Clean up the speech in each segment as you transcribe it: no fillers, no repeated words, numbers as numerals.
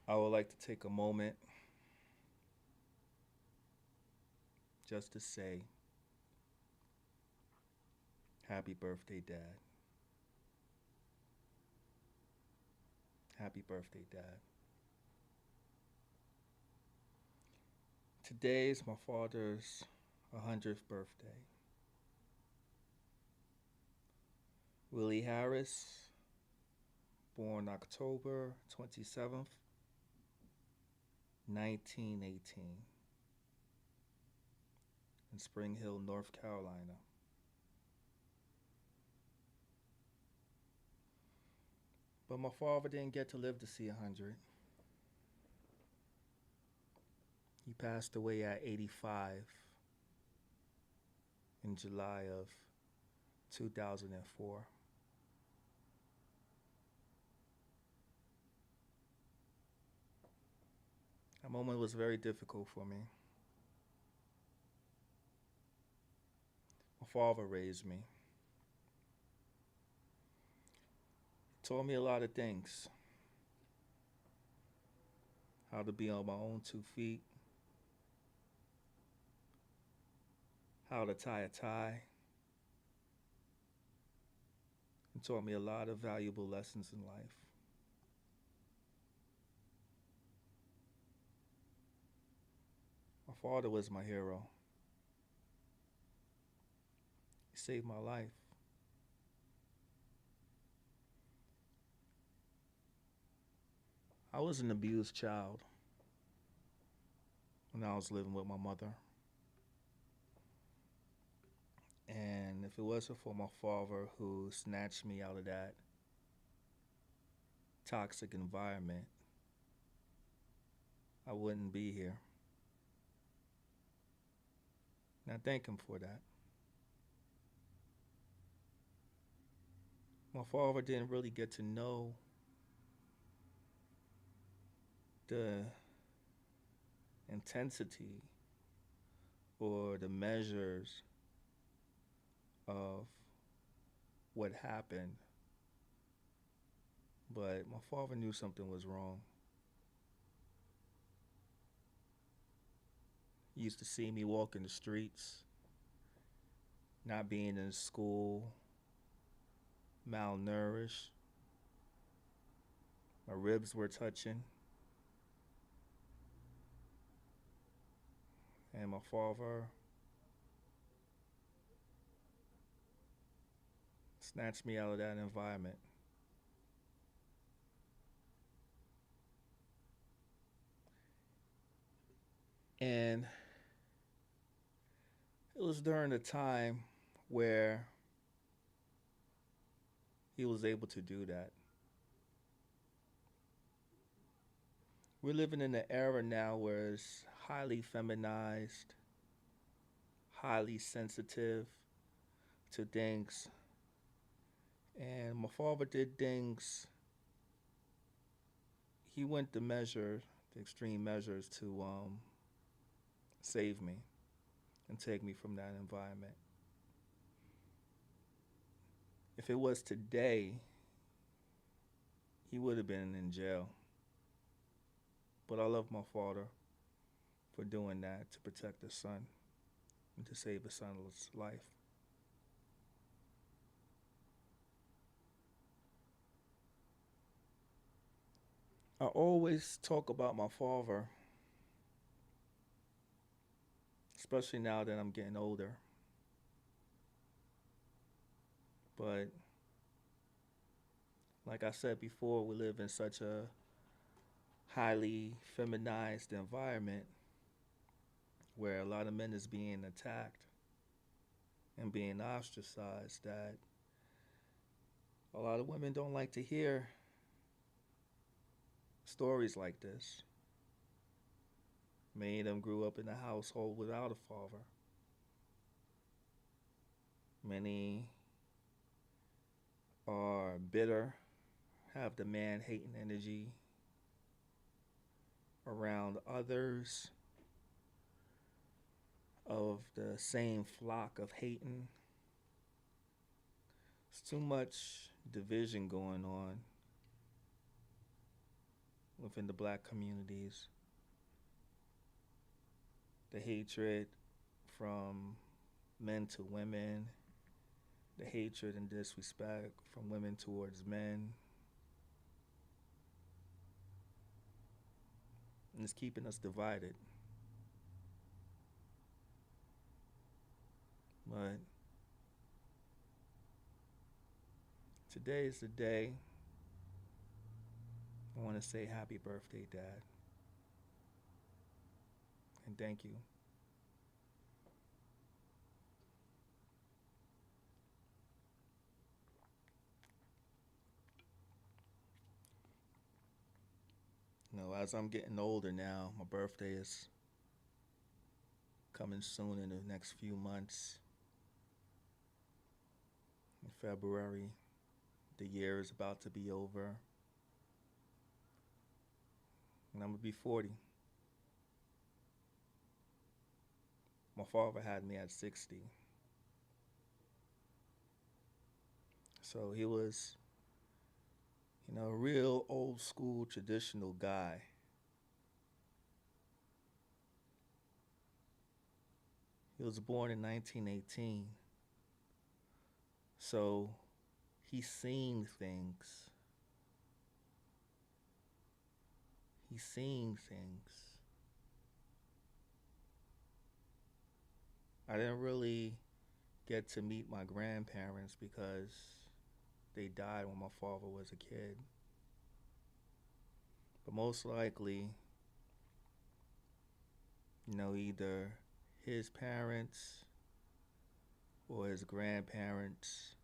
I would like to take a moment just to say happy birthday, Dad. Happy birthday, Dad. Today is my father's 100th birthday. Willie Harris, born October 27th, 1918, in Spring Hill, North Carolina. But my father didn't get to live to see 100. He passed away at 85 in July of 2004. That moment was very difficult for me. My father raised me. He taught me a lot of things. How to be on my own 2 feet, how to tie a tie. He taught me a lot of valuable lessons in life. My father was my hero. He saved my life. I was an abused child when I was living with my mother. And if it wasn't for my father who snatched me out of that toxic environment, I wouldn't be here. And I thank him for that. My father didn't really get to know the intensity or the measures of what happened, but my father knew something was wrong. He used to see me walk in the streets, not being in school, malnourished. My ribs were touching, and my father snatched me out of that environment. And it was during a time where he was able to do that. We're living in an era now where it's highly feminized, highly sensitive to things. And my father did things, he went the extreme measures to save me and take me from that environment. If it was today, he would have been in jail. But I love my father for doing that to protect his son and to save his son's life. I always talk about my father, especially now that I'm getting older. But like I said before, we live in such a highly feminized environment where a lot of men is being attacked and being ostracized that a lot of women don't like to hear stories like this. Many of them grew up in a household without a father. Many are bitter, have the man hating energy around others of the same flock of hating. It's too much division going on within the black communities, the hatred from men to women, the hatred and disrespect from women towards men, and it's keeping us divided. But today is the day. I want to say happy birthday, Dad, and thank you. As I'm getting older now, my birthday is coming soon in the next few months. In February, the year is about to be over, and I'm gonna be 40. My father had me at 60. So he was, a real old school traditional guy. He was born in 1918. So he's seen things. He's seen things. I didn't really get to meet my grandparents because they died when my father was a kid. But most likely, either his parents or his grandparents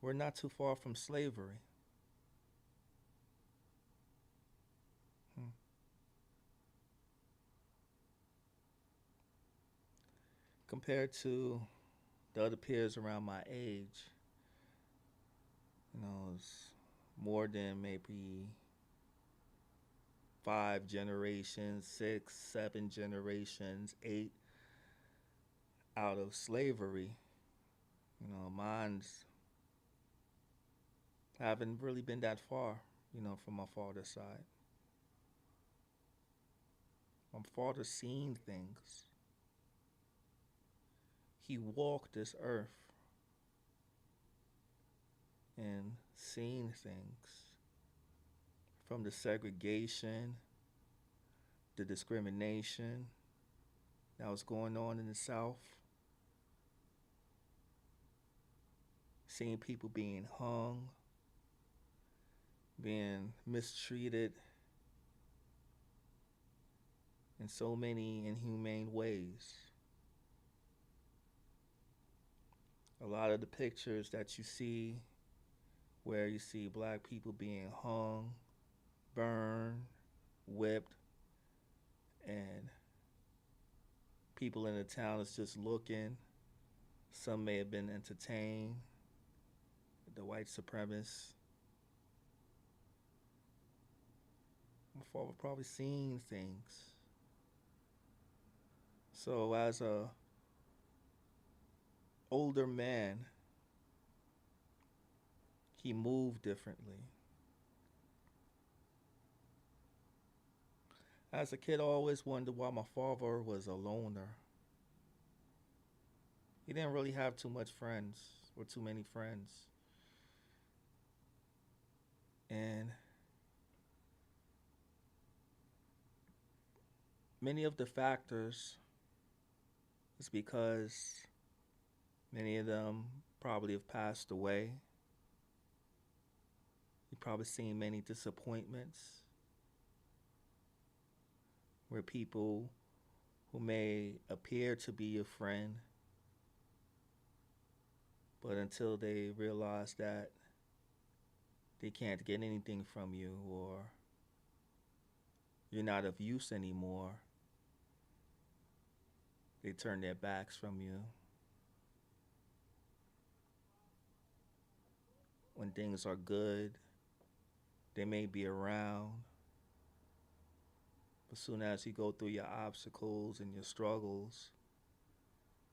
were not too far from slavery. Compared to the other peers around my age, it's more than maybe 5 generations, 6, 7 generations, 8 out of slavery. Mine's haven't really been that far, from my father's side. My father's seen things. He walked this earth and seen things. From the segregation, the discrimination that was going on in the South, seeing people being hung, being mistreated in so many inhumane ways. A lot of the pictures that you see where you see black people being hung, burned, whipped, and people in the town is just looking. Some may have been entertained. The white supremacists. My father probably seen things. So as a older man, he moved differently. As a kid, I always wondered why my father was a loner. He didn't really have too much friends or too many friends. And many of the factors is because many of them probably have passed away. You've probably seen many disappointments where people who may appear to be your friend, but until they realize that they can't get anything from you or you're not of use anymore, they turn their backs from you. When things are good, they may be around. But soon as you go through your obstacles and your struggles,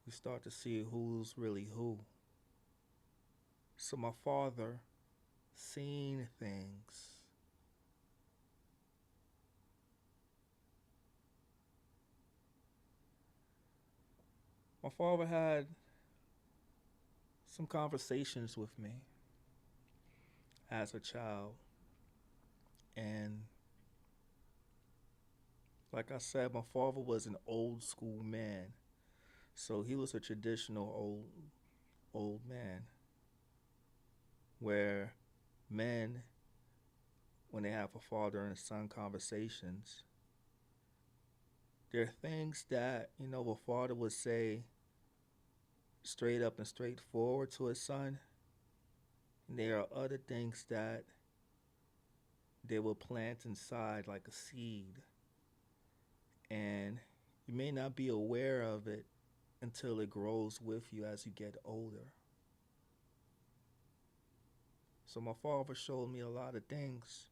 you start to see who's really who. So my father seen things. My father had some conversations with me as a child, and like I said, my father was an old school man. So he was a traditional old man where men, when they have a father and son conversations, there are things that, a father would say straight up and straightforward to his son. And there are other things that they will plant inside like a seed. And you may not be aware of it until it grows with you as you get older. So my father showed me a lot of things.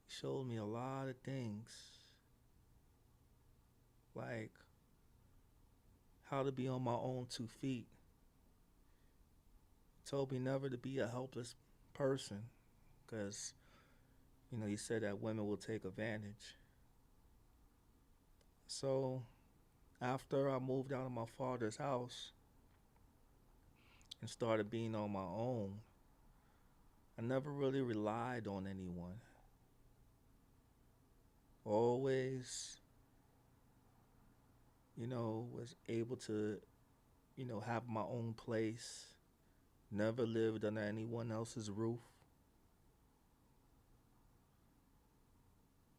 He showed me a lot of things. Like how to be on my own 2 feet. He told me never to be a helpless person because, he said that women will take advantage. So after I moved out of my father's house and started being on my own, I never really relied on anyone. Always, was able to, have my own place. Never lived under anyone else's roof.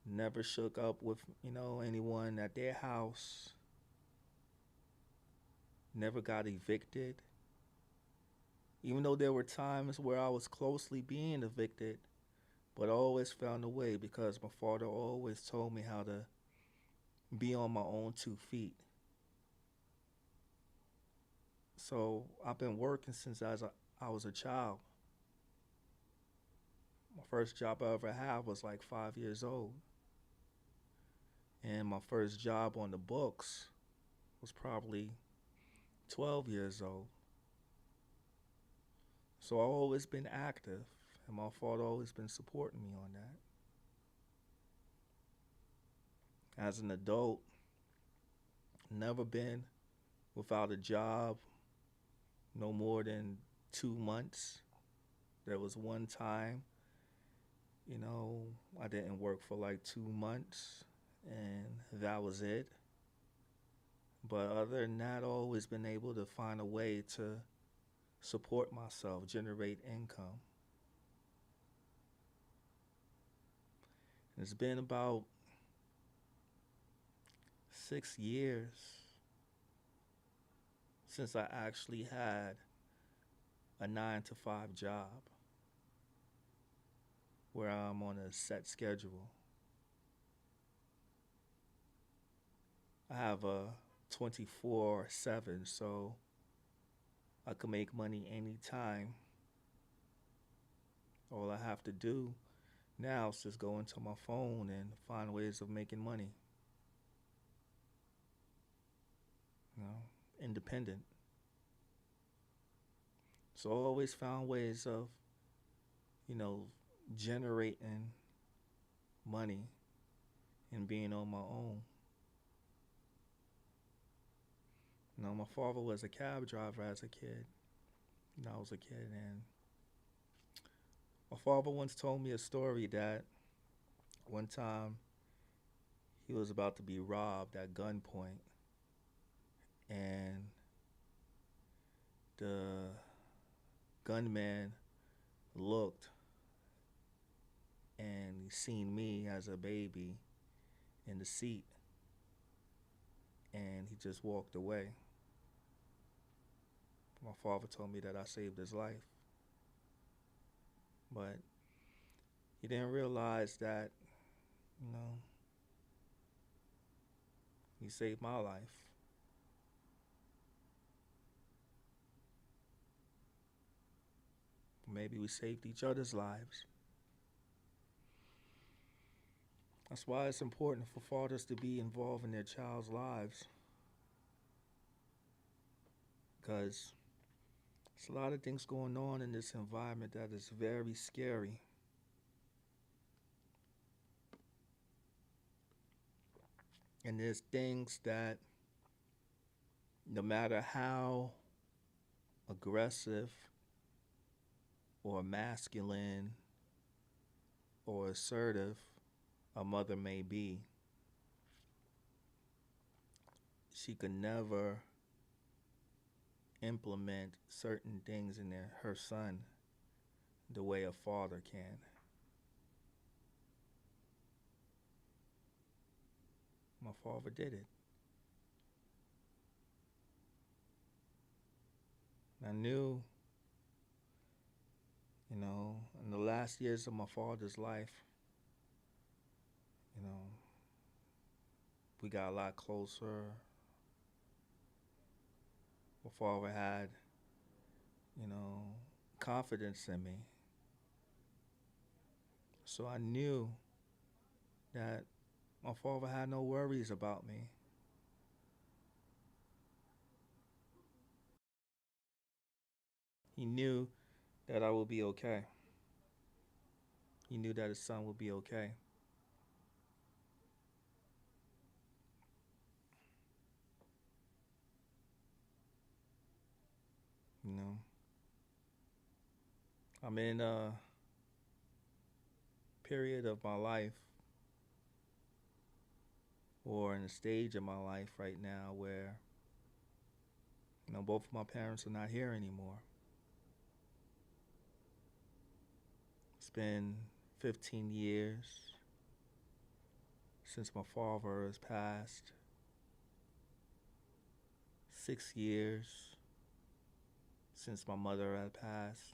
Never shook up with, anyone at their house. Never got evicted. Even though there were times where I was closely being evicted, but I always found a way because my father always told me how to be on my own 2 feet. So I've been working since I was a child. My first job I ever had was like 5 years old. And my first job on the books was probably 12 years old. So I've always been active, and my father always been supporting me on that. As an adult, never been without a job no more than 2 months. There was one time, I didn't work for like 2 months, and that was it. But other than that, I've always been able to find a way to support myself, generate income. And it's been about 6 years since I actually had a 9 to 5 job where I'm on a set schedule. I have a 24/7, so I can make money anytime. All I have to do now is just go into my phone and find ways of making money. Independent. So I always found ways of, you know, generating money and being on my own. My father was a cab driver as a kid. I was a kid, and my father once told me a story that one time he was about to be robbed at gunpoint, and the gunman looked and he seen me as a baby in the seat, and he just walked away. My father told me that I saved his life, but he didn't realize that, you know, he saved my life. Maybe we saved each other's lives. That's why it's important for fathers to be involved in their child's lives, because there's a lot of things going on in this environment that is very scary. And there's things that no matter how aggressive or masculine or assertive a mother may be, she could never implement certain things in her son the way a father can. My father did it. I knew, in the last years of my father's life, you know, we got a lot closer. My father had, you know, confidence in me. So I knew that my father had no worries about me. He knew that I would be okay. He knew that his son would be okay. You know, I'm in a period of my life or in a stage of my life right now where, both of my parents are not here anymore. It's been 15 years since my father has passed, 6 years since my mother had passed.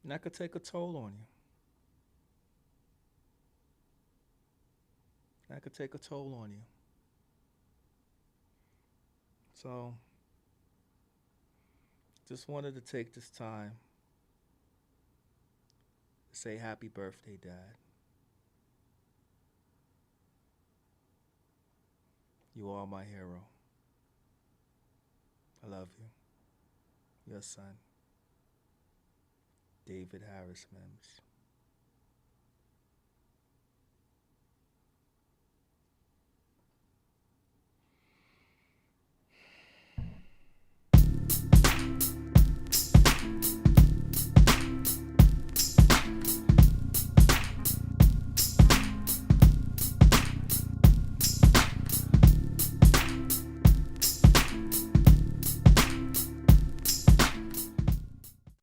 And that could take a toll on you. That could take a toll on you. So, just wanted to take this time to say happy birthday, Dad. You are my hero. I love you. Your son, David Harris Mims.